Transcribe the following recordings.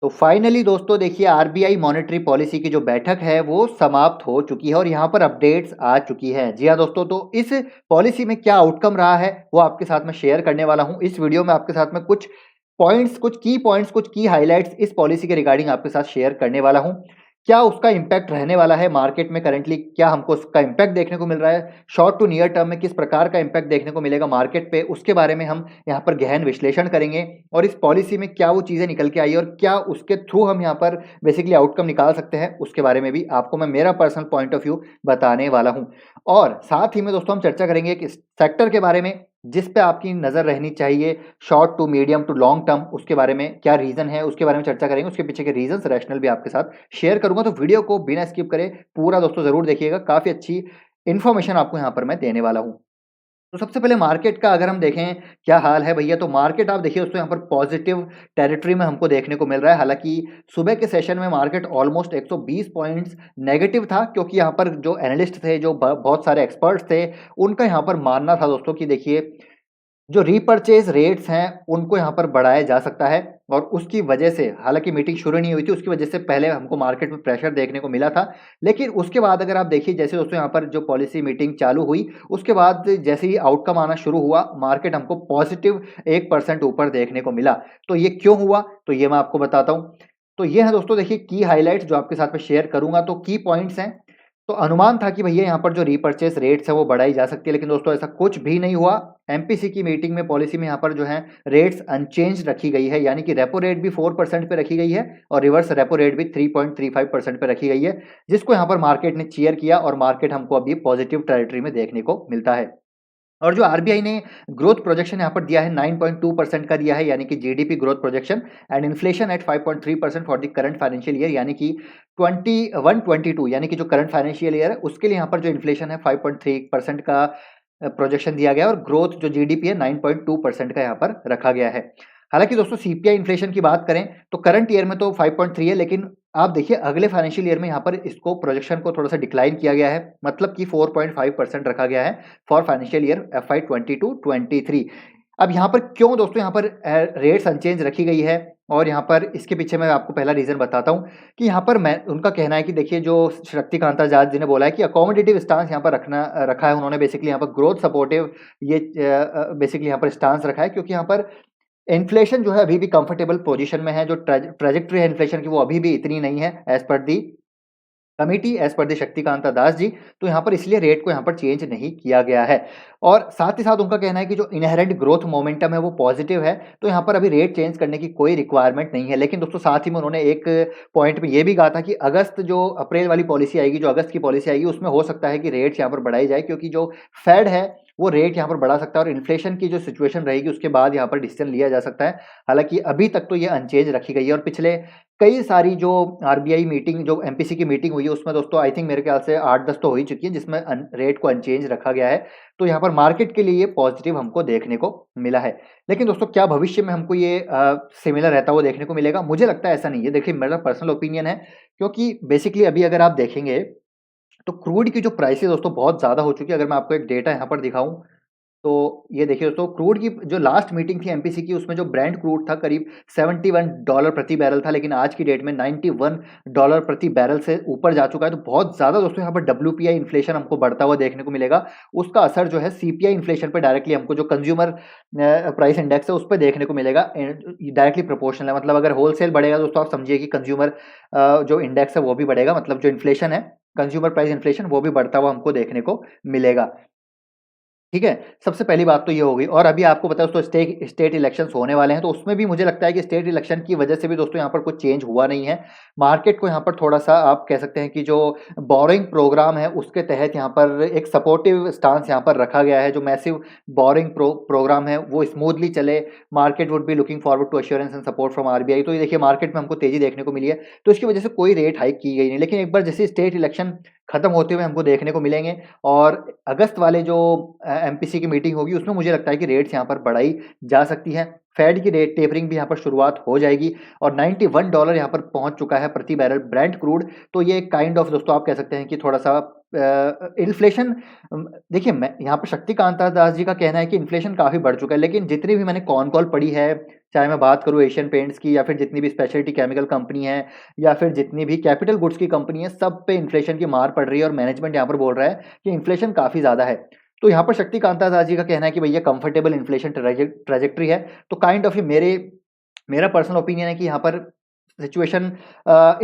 तो फाइनली दोस्तों देखिए आरबीआई मॉनेटरी पॉलिसी की जो बैठक है वो समाप्त हो चुकी है और यहाँ पर अपडेट्स आ चुकी है। जी हाँ दोस्तों, तो इस पॉलिसी में क्या आउटकम रहा है वो आपके साथ में शेयर करने वाला हूँ। इस वीडियो में आपके साथ में कुछ पॉइंट्स, कुछ की हाइलाइट्स इस पॉलिसी के रिगार्डिंग आपके साथ शेयर करने वाला हूँ। क्या उसका इम्पैक्ट रहने वाला है मार्केट में, करंटली क्या हमको उसका इम्पैक्ट देखने को मिल रहा है, शॉर्ट टू नियर टर्म में किस प्रकार का इम्पैक्ट देखने को मिलेगा मार्केट पे, उसके बारे में हम यहाँ पर गहन विश्लेषण करेंगे। और इस पॉलिसी में क्या वो चीज़ें निकल के आई और क्या उसके थ्रू हम यहाँ पर बेसिकली आउटकम निकाल सकते हैं, उसके बारे में भी आपको मैं मेरा पर्सनल पॉइंट ऑफ व्यू बताने वाला हूँ। और साथ ही में दोस्तों हम चर्चा करेंगे एक सेक्टर के बारे में जिस पे आपकी नज़र रहनी चाहिए short to medium to long term, उसके बारे में क्या रीज़न है उसके बारे में चर्चा करेंगे। उसके पीछे के रीजंस रैशनल भी आपके साथ शेयर करूंगा, तो वीडियो को बिना स्किप करे पूरा दोस्तों जरूर देखिएगा। काफ़ी अच्छी इन्फॉर्मेशन आपको यहाँ पर मैं देने वाला हूँ। तो सबसे पहले मार्केट का अगर हम देखें क्या हाल है भैया, तो मार्केट आप देखिए दोस्तों यहाँ पर पॉजिटिव टेरिटरी में हमको देखने को मिल रहा है। हालांकि सुबह के सेशन में मार्केट ऑलमोस्ट 120 पॉइंट्स नेगेटिव था, क्योंकि यहाँ पर जो एनालिस्ट थे, जो बहुत सारे एक्सपर्ट्स थे, उनका यहाँ पर मानना था दोस्तों कि देखिए जो रीपर्चेज रेट्स हैं उनको यहाँ पर बढ़ाया जा सकता है। और उसकी वजह से, हालांकि मीटिंग शुरू नहीं हुई थी, उसकी वजह से पहले हमको मार्केट में प्रेशर देखने को मिला था। लेकिन उसके बाद अगर आप देखिए जैसे दोस्तों यहाँ पर जो पॉलिसी मीटिंग चालू हुई उसके बाद जैसे ही आउटकम आना शुरू हुआ, मार्केट हमको पॉजिटिव 1% ऊपर देखने को मिला। तो ये क्यों हुआ, तो ये मैं आपको बताता हूँ। तो ये है दोस्तों देखिए की हाइलाइट्स जो आपके साथ में शेयर करूंगा। तो की पॉइंट्स हैं, तो अनुमान था कि भैया यहाँ पर जो रीपर्चेस रेट्स है वो बढ़ाई जा सकती है, लेकिन दोस्तों ऐसा कुछ भी नहीं हुआ। एमपीसी की मीटिंग में पॉलिसी में यहाँ पर जो है रेट्स अनचेंज रखी गई है, यानी कि रेपो रेट भी 4% पे रखी गई है और रिवर्स रेपो रेट भी 3.35% पे रखी गई है, जिसको यहाँ पर मार्केट ने चीयर किया और मार्केट हमको अभी पॉजिटिव टेरिटरी में देखने को मिलता है। और जो आरबीआई ने ग्रोथ प्रोजेक्शन यहाँ पर दिया है 9.2% का दिया है, यानी कि GDP growth projection and inflation eight 5.3% for the current financial year, यानी कि 21-22 यानी कि जो करंट फाइनेंशियल ईयर है उसके लिए यहाँ पर जो इन्फ्लेशन है 5.3% का प्रोजेक्शन दिया गया है और ग्रोथ जो जीडीपी है 9.2% का यहाँ पर रखा गया है। हालांकि दोस्तों सीपीआई इन्फ्लेशन की बात करें तो करंट ईयर में तो 5.3 है, लेकिन आप देखिए अगले फाइनेंशियल ईयर में यहाँ पर इसको प्रोजेक्शन को थोड़ा सा डिक्लाइन किया गया है, मतलब कि 4.5% रखा गया है फॉर फाइनेंशियल ईयर FY 22-23। अब यहाँ पर क्यों दोस्तों यहाँ पर रेट्स अनचेंज रखी गई है, और यहाँ पर इसके पीछे मैं आपको पहला रीजन बताता हूँ कि यहाँ पर मैं उनका कहना है कि देखिए जो शक्तिकांता जाट जी ने बोला है कि अकोमोडेटिव स्टांस यहाँ पर रखा है उन्होंने, बेसिकली यहाँ पर ग्रोथ सपोर्टिव ये बेसिकली यहाँ पर स्टांस रखा है, क्योंकि यहाँ पर इन्फ्लेशन जो है अभी भी कंफर्टेबल पोजीशन में है। जो ट्रेजेक्टरी है इन्फ्लेशन की वो अभी भी इतनी नहीं है एज पर दी कमिटी, एज पर दी शक्तिकांता दास जी। तो यहाँ पर इसलिए रेट को यहाँ पर चेंज नहीं किया गया है। और साथ ही साथ उनका कहना है कि जो इनहेरेंट ग्रोथ मोमेंटम है वो पॉजिटिव है, तो यहाँ पर अभी रेट चेंज करने की कोई रिक्वायरमेंट नहीं है। लेकिन दोस्तों साथ ही में उन्होंने एक पॉइंट में ये भी कहा था कि अगस्त जो अप्रैल वाली पॉलिसी आएगी, जो अगस्त की पॉलिसी आएगी, उसमें हो सकता है कि रेट्स यहाँ पर बढ़ाई जाए, क्योंकि जो फेड है वो रेट यहाँ पर बढ़ा सकता है और इन्फ्लेशन की जो सिचुएशन रहेगी उसके बाद यहाँ पर डिसीजन लिया जा सकता है। हालांकि अभी तक तो ये अनचेंज रखी गई है और पिछले कई सारी जो आरबीआई मीटिंग, जो एमपीसी की मीटिंग हुई है उसमें दोस्तों आई थिंक मेरे ख्याल से 8-10 तो हो ही चुकी है जिसमें रेट को अनचेंज रखा गया है। तो यहाँ पर मार्केट के लिए ये पॉजिटिव हमको देखने को मिला है। लेकिन दोस्तों क्या भविष्य में हमको ये सिमिलर रहता हुआ देखने को मिलेगा? मुझे लगता है ऐसा नहीं है। देखिए मेरा पर्सनल ओपिनियन है, क्योंकि बेसिकली अभी अगर आप देखेंगे तो क्रूड की जो प्राइसेस दोस्तों बहुत ज़्यादा हो चुकी है। अगर मैं आपको एक डेटा यहाँ पर दिखाऊँ तो ये देखिए दोस्तों, क्रूड की जो लास्ट मीटिंग थी एमपीसी की उसमें जो ब्रेंट क्रूड था करीब $71 प्रति बैरल था, लेकिन आज की डेट में $91 प्रति बैरल से ऊपर जा चुका है। तो बहुत ज़्यादा दोस्तों यहाँ पर डब्ल्यूपीआई इन्फ्लेशन हमको बढ़ता हुआ देखने को मिलेगा। उसका असर जो है सीपीआई इन्फ्लेशन पे डायरेक्टली हमको, जो कंज्यूमर प्राइस इंडेक्स है उस पर देखने को मिलेगा, डायरेक्टली प्रोपोर्शनल है। मतलब अगर होलसेल बढ़ेगा दोस्तों आप समझिए कि कंज्यूमर जो इंडेक्स है वो भी बढ़ेगा, मतलब जो इन्फ्लेशन है कंज्यूमर प्राइस इन्फ्लेशन वो भी बढ़ता हुआ हमको देखने को मिलेगा। ठीक है, सबसे पहली बात तो ये हो गई। और अभी आपको पता है दोस्तों स्टेट इलेक्शंस होने वाले हैं, तो उसमें भी मुझे लगता है कि स्टेट इलेक्शन की वजह से भी दोस्तों यहाँ पर कुछ चेंज हुआ नहीं है। मार्केट को यहाँ पर थोड़ा-सा आप कह सकते हैं कि जो बोरोइंग प्रोग्राम है उसके तहत यहाँ पर एक सपोर्टिव स्टांस यहाँ पर रखा गया है। जो मैसिव बोरोइंग प्रोग्राम है वो स्मूथली चले, market would be looking forward to assurance and support from RBI. तो ये देखिए मार्केट में हमको तेजी देखने को मिली है, तो इसकी वजह से कोई रेट हाइक की गई नहीं। लेकिन एक बार जैसे स्टेट इलेक्शन खत्म होते हुए हमको देखने को मिलेंगे और अगस्त वाले जो एमपीसी की मीटिंग होगी उसमें मुझे लगता है कि रेट्स यहाँ पर बढ़ाई जा सकती है। फेड की रेट टेपरिंग भी यहाँ पर शुरुआत हो जाएगी और $91 यहाँ पर पहुंच चुका है प्रति बैरल ब्रेंट क्रूड। तो ये काइंड ऑफ दोस्तों आप कह सकते हैं कि थोड़ा-सा इन्फ्लेशन देखिए मैं यहाँ पर शक्तिकांता दास जी का कहना है कि इन्फ्लेशन काफ़ी बढ़ चुका है, लेकिन जितनी भी मैंने कॉन कॉल पढ़ी है, चाहे मैं बात करूँ एशियन पेंट्स की या फिर जितनी भी स्पेशलिटी केमिकल कंपनी है या फिर जितनी भी कैपिटल गुड्स की कंपनी है, सब पे इन्फ्लेशन की मार पड़ रही है और मैनेजमेंट यहाँ पर बोल रहा है कि इन्फ्लेशन काफ़ी ज़्यादा है। तो यहाँ पर शक्तिकांता दास जी का कहना है कि भैया कंफर्टेबल इन्फ्लेशन ट्रैजेक्टरी है। तो काइंड ऑफ ये मेरा पर्सनल ओपिनियन है कि यहाँ पर सिचुएशन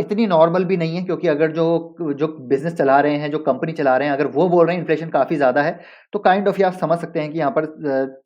इतनी नॉर्मल भी नहीं है, क्योंकि अगर जो जो बिज़नेस चला रहे हैं, जो कंपनी चला रहे हैं, अगर वो बोल रहे हैं इन्फ्लेशन काफ़ी ज़्यादा है, तो काइंड ऑफ ये आप समझ सकते हैं कि यहाँ पर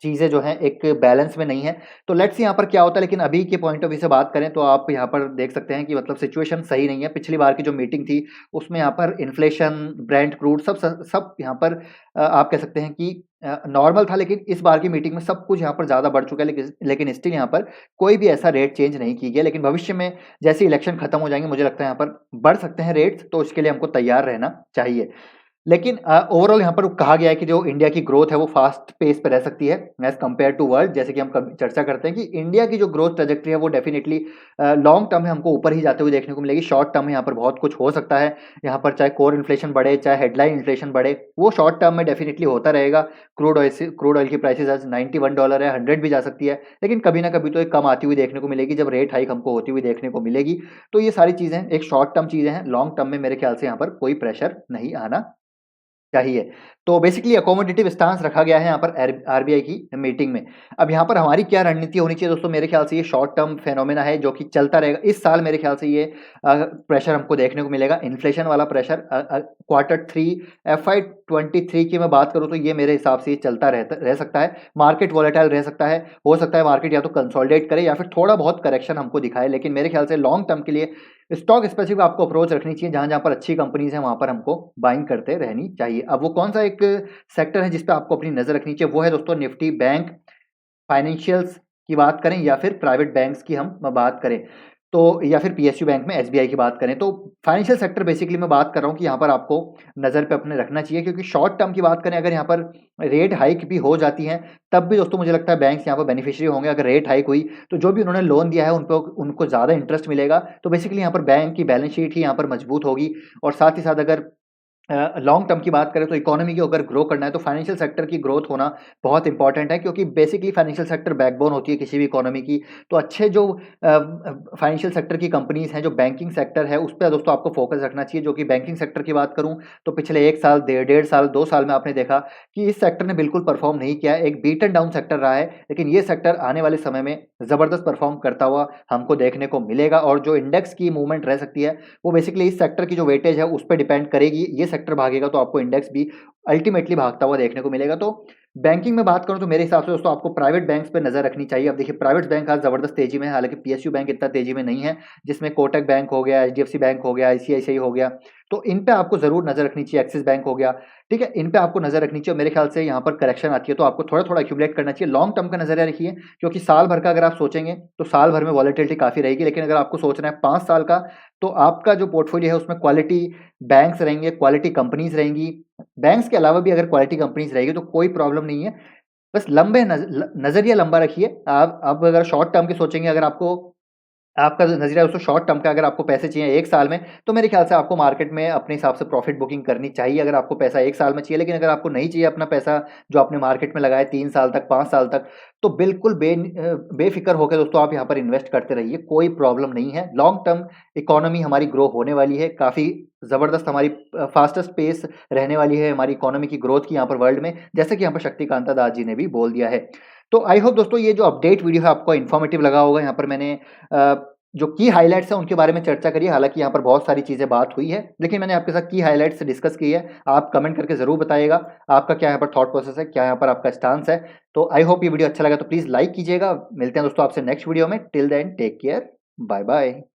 चीज़ें जो हैं एक बैलेंस में नहीं है। तो लेट्स सी यहाँ पर क्या होता है, लेकिन अभी के पॉइंट ऑफ व्यू से बात करें तो आप यहाँ पर देख सकते हैं कि मतलब सिचुएशन सही नहीं है। पिछली बार की जो मीटिंग थी, उसमें यहाँ पर इन्फ्लेशन, ब्रेंट क्रूड सब यहाँ पर आप कह सकते हैं कि नॉर्मल था, लेकिन इस बार की मीटिंग में सब कुछ यहाँ पर ज़्यादा बढ़ चुका है, लेकिन स्टिल यहाँ पर कोई भी ऐसा रेट चेंज नहीं की गया। लेकिन भविष्य में जैसे इलेक्शन खत्म हो जाएँगे, मुझे लगता है यहाँ पर बढ़ सकते हैं रेट्स, तो इसके लिए हमको तैयार रहना चाहिए। लेकिन ओवरऑल यहाँ पर कहा गया है कि जो इंडिया की ग्रोथ है वो फास्ट पेस पे रह सकती है एज़ कंपेयर टू वर्ल्ड। जैसे कि हम कभी चर्चा करते हैं कि इंडिया की जो ग्रोथ ट्रैजेक्टरी है वो डेफिनिटली लॉन्ग टर्म में हमको ऊपर ही जाते हुए देखने को मिलेगी। शॉर्ट टर्म में यहाँ पर बहुत कुछ हो सकता है। यहाँ पर चाहे कोर इन्फ्लेशन बढ़े, चाहे हेडलाइन इन्फ्लेशन बढ़े, वो शॉर्ट टर्म में डेफिनिटली होता रहेगा। क्रूड ऑयल की प्राइसेज़ आज $91 है, 100 भी जा सकती है, लेकिन कभी ना कभी तो ये कम आती हुई देखने को मिलेगी जब रेट हाइक हमको होती हुई देखने को मिलेगी। तो ये सारी चीज़ें एक शॉर्ट टर्म चीज़ें हैं, लॉन्ग टर्म में मेरे ख्याल से यहाँ पर कोई प्रेशर नहीं आना चाहिए। तो बेसिकली अकोमोडेटिव स्टांस रखा गया है यहाँ पर आरबीआई की मीटिंग में। अब यहाँ पर हमारी क्या रणनीति होनी चाहिए दोस्तों, मेरे ख्याल से ये शॉर्ट टर्म फेनोमेना है जो कि चलता रहेगा। इस साल मेरे ख्याल से ये प्रेशर हमको देखने को मिलेगा, इन्फ्लेशन वाला प्रेशर। क्वार्टर 3 एफआई 23 की मैं बात करूँ तो ये मेरे हिसाब से ये चलता रह सकता है। मार्केट वॉलेटाइल रह सकता है, हो सकता है मार्केट या तो कंसोलिडेट करे या फिर थोड़ा बहुत करेक्शन हमको दिखाए, लेकिन मेरे ख्याल से लॉन्ग टर्म के लिए स्टॉक स्पेसिफिक आपको अप्रोच रखनी चाहिए। जहाँ-जहाँ पर अच्छी कंपनीज़ हैं, वहाँ पर हमको बाइंग करते रहनी चाहिए। अब वो कौन-सा एक सेक्टर है जिस पे आपको अपनी नज़र रखनी चाहिए, वो है दोस्तों निफ्टी बैंक, फाइनेंशियल्स की बात करें या फिर प्राइवेट बैंक्स की हम बात करें, तो या फिर पीएसयू बैंक में एसबीआई की बात करें। तो फाइनेंशियल सेक्टर बेसिकली मैं बात कर रहा हूँ कि यहाँ पर आपको नज़र पे अपने रखना चाहिए, क्योंकि शॉर्ट टर्म की बात करें, अगर यहाँ पर रेट हाइक भी हो जाती हैं, तब भी दोस्तों मुझे लगता है बैंक्स यहाँ पर बेनिफिशियरी होंगे। अगर रेट हाइक हुई, तो जो भी उन्होंने लोन दिया है, उनको ज़्यादा इंटरेस्ट मिलेगा। तो बेसिकली यहाँ पर बैंक की बैलेंस शीट ही यहाँ पर मजबूत होगी। और साथ ही साथ अगर लॉन्ग टर्म की बात करें तो इकोनॉमी को अगर ग्रो करना है तो फाइनेंशियल सेक्टर की ग्रोथ होना बहुत इंपॉर्टेंट है, क्योंकि बेसिकली फाइनेंशियल सेक्टर बैकबोन होती है किसी भी इकोनॉमी की। तो अच्छे जो फाइनेंशियल सेक्टर की कंपनीज हैं, जो बैंकिंग सेक्टर है, उस पर दोस्तों आपको फोकस रखना चाहिए। जो कि बैंकिंग सेक्टर की बात करूं तो पिछले 1 साल, डेढ़ साल, 2 साल में आपने देखा कि इस सेक्टर ने बिल्कुल परफॉर्म नहीं किया है, एक बीटन डाउन सेक्टर रहा है। लेकिन ये सेक्टर आने वाले समय में जबरदस्त परफॉर्म करता हुआ हमको देखने को मिलेगा, और जो इंडेक्स की मूवमेंट रह सकती है वो बेसिकली इस सेक्टर की जो वेटेज है उस पर डिपेंड करेगी। ये सेक्टर भागेगा तो आपको इंडेक्स भी अल्टीमेटली भागता हुआ देखने को मिलेगा। तो बैंकिंग में बात करूं तो मेरे हिसाब से दोस्तों आपको प्राइवेट बैंक्स पे नजर रखनी चाहिए। अब देखिए प्राइवेट बैंक आज जबरदस्त तेजी में है, हालांकि पीएसयू बैंक इतना तेजी में नहीं है, जिसमें कोटक बैंक हो गया, एचडीएफसी बैंक हो गया, आईसीआईसीआई हो गया। तो इन पे आपको जरूर नजर रखनी चाहिए, एक्सिस बैंक हो गया, ठीक है, इन पे आपको नजर रखनी चाहिए। मेरे ख्याल से यहाँ पर करेक्शन आती है तो आपको थोड़ा थोड़ा एक्यूमुलेट करना चाहिए। लॉन्ग टर्म का नजरिया रखिए, क्योंकि साल भर का अगर आप सोचेंगे तो साल भर में वॉलेटिलिटी काफी रहेगी, लेकिन अगर आपको सोचना है 5 साल का, तो आपका जो पोर्टफोलियो है उसमें क्वालिटी बैंक्स रहेंगे, क्वालिटी कंपनीज रहेंगी। बैंक्स के अलावा भी अगर क्वालिटी कंपनीज रहेगी तो कोई प्रॉब्लम नहीं है। बस लंबे नजरिया लंबा रखिए। आप अब अगर शॉर्ट टर्म की सोचेंगे, अगर आपका नज़रिया दोस्तों शॉर्ट टर्म का, अगर आपको पैसे चाहिए 1 साल में, तो मेरे ख्याल से आपको मार्केट में अपने हिसाब से प्रॉफिट बुकिंग करनी चाहिए, अगर आपको पैसा 1 साल में चाहिए। लेकिन अगर आपको नहीं चाहिए अपना पैसा जो आपने मार्केट में लगाया 3 साल तक, 5 साल तक, तो बिल्कुल बेफ़िक्र होकर दोस्तों आप यहाँ पर इन्वेस्ट करते रहिए, कोई प्रॉब्लम नहीं है। लॉन्ग टर्म इकोनॉमी हमारी ग्रो होने वाली है, काफ़ी ज़बरदस्त हमारी फास्टेस्ट पेस रहने वाली है हमारी इकोनॉमी की ग्रोथ की यहाँ पर वर्ल्ड में, जैसे कि यहाँ पर शक्तिकांता दास जी ने भी बोल दिया है। तो आई होप दोस्तों ये जो अपडेट वीडियो है आपको इन्फॉर्मेटिव लगा होगा। यहाँ पर मैंने जो की हाइलाइट्स हैं उनके बारे में चर्चा करी है। हालाँकि यहाँ पर बहुत सारी चीज़ें बात हुई है, लेकिन मैंने आपके साथ की हाइलाइट्स डिस्कस की है। आप कमेंट करके ज़रूर बताइएगा, आपका क्या यहाँ पर थॉट प्रोसेस है, क्या यहाँ पर आपका स्टांस है। तो आई होप ये वीडियो अच्छा लगा तो प्लीज़ लाइक कीजिएगा। मिलते हैं दोस्तों आपसे नेक्स्ट वीडियो में। Till then take care, bye bye.